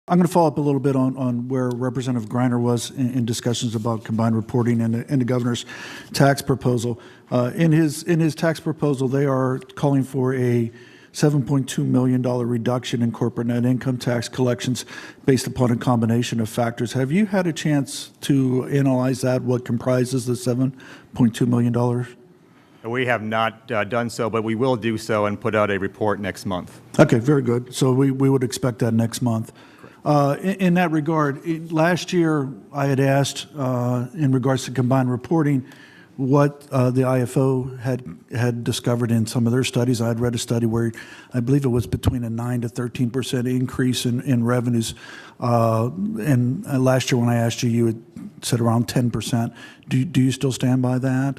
I'm going to follow up a little bit on where Representative Griner was in discussions about combined reporting and the governor's tax proposal. In his tax proposal, they are calling for a $7.2 million reduction in corporate net income tax collections based upon a combination of factors. Have you had a chance to analyze that, what comprises the $7.2 million? We have not done so, but we will do so and put out a report next month. Okay, very good. So we would expect that next month. In that regard, last year I had asked in regards to combined reporting what the IFO had discovered in some of their studies. I had read a study where I believe it was between a 9 to 13% increase in revenues. And last year when I asked you, you had said around 10%. Do you still stand by that?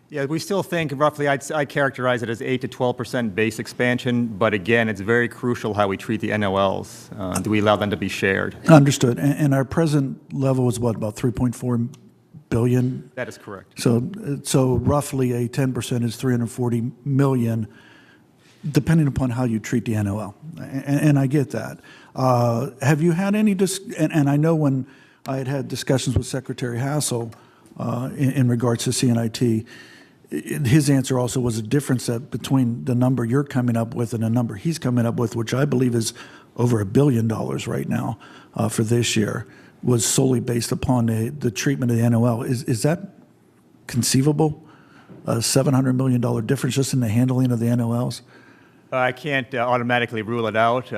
Yeah, we still think roughly, I characterize it as 8 to 12% base expansion, but again, it's very crucial how we treat the NOLs. Do we allow them to be shared? Understood. And our present level is what, about 3.4 billion? That is correct. So roughly a 10% is 340 million, depending upon how you treat the NOL. And I get that. Have you had any, and I know when I had discussions with Secretary Hassel in regards to CNIT, his answer also was a difference between the number you're coming up with and the number he's coming up with, which I believe is over $1 billion right now for this year, was solely based upon the treatment of the NOL. Is that conceivable? A $700 million difference just in the handling of the NOLs? I can't automatically rule it out.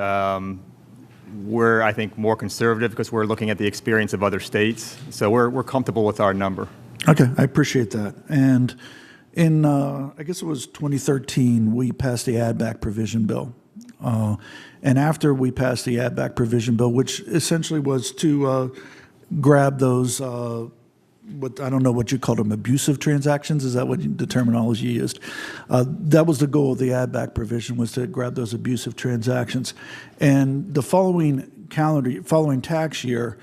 We're, I think, more conservative because we're looking at the experience of other states. So we're comfortable with our number. Okay, I appreciate that. And in, I guess it was 2013, we passed the add-back provision bill. And after we passed the add-back provision bill, which essentially was to grab those, what I don't know what you called them, abusive transactions? Is that what the terminology you used? That was the goal of the add-back provision, was to grab those abusive transactions. And the following tax year,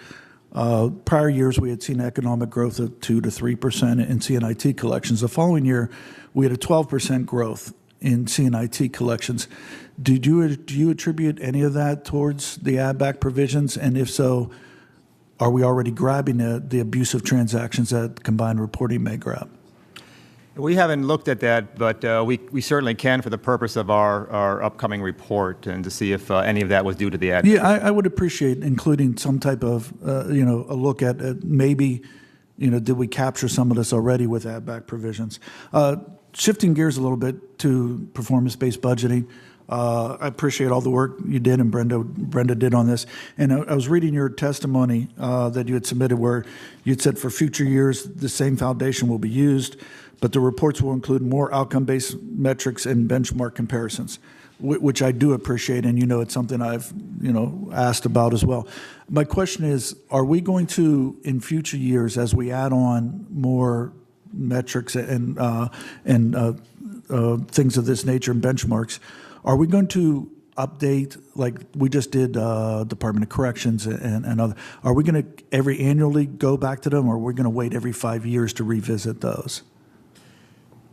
prior years we had seen economic growth of 2 to 3% in CNIT collections. The following year, we had a 12% growth in CNIT collections. Do you attribute any of that towards the add-back provisions? And if so, are we already grabbing the abusive transactions that combined reporting may grab? We haven't looked at that, but we certainly can for the purpose of our upcoming report and to see if any of that was due to the ad. Yeah, I would appreciate including some type of, a look at maybe, did we capture some of this already with add-back provisions? Shifting gears a little bit to performance-based budgeting. I appreciate all the work you did and Brenda did on this. And I was reading your testimony that you had submitted where you'd said for future years the same foundation will be used, but the reports will include more outcome-based metrics and benchmark comparisons, which I do appreciate, and it's something I've asked about as well. My question is, are we going to, in future years, as we add on more metrics and things of this nature and benchmarks, are we going to update, like we just did Department of Corrections and other, are we going to every annually go back to them, or are we going to wait every 5 years to revisit those?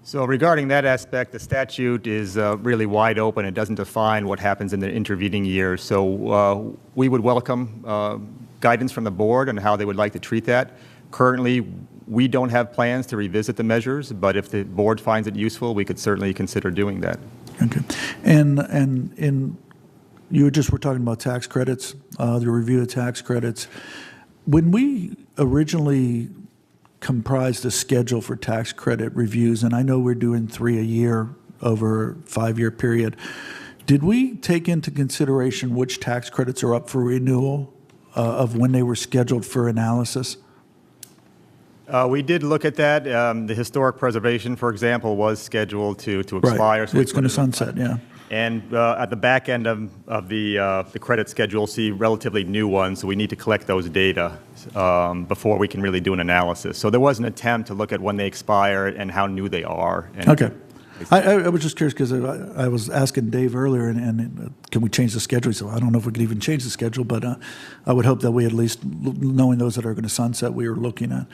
So regarding that aspect, the statute is really wide open. It doesn't define what happens in the intervening years. So we would welcome guidance from the board on how they would like to treat that. Currently, we don't have plans to revisit the measures, but if the board finds it useful, we could certainly consider doing that. Okay. And you just were talking about tax credits, the review of tax credits. When we originally comprised a schedule for tax credit reviews, and I know we're doing 3 a year over a 5-year period, did we take into consideration which tax credits are up for renewal of when they were scheduled for analysis? We did look at that. The historic preservation, for example, was scheduled to expire. Right. So it's going to sunset, yeah. And at the back end of the credit schedule, see relatively new ones, so we need to collect those data before we can really do an analysis. So there was an attempt to look at when they expire and how new they are. And okay. I was just curious because I was asking Dave earlier, and can we change the schedule? So I don't know if we could even change the schedule, but I would hope that we at least, knowing those that are going to sunset, we were looking at.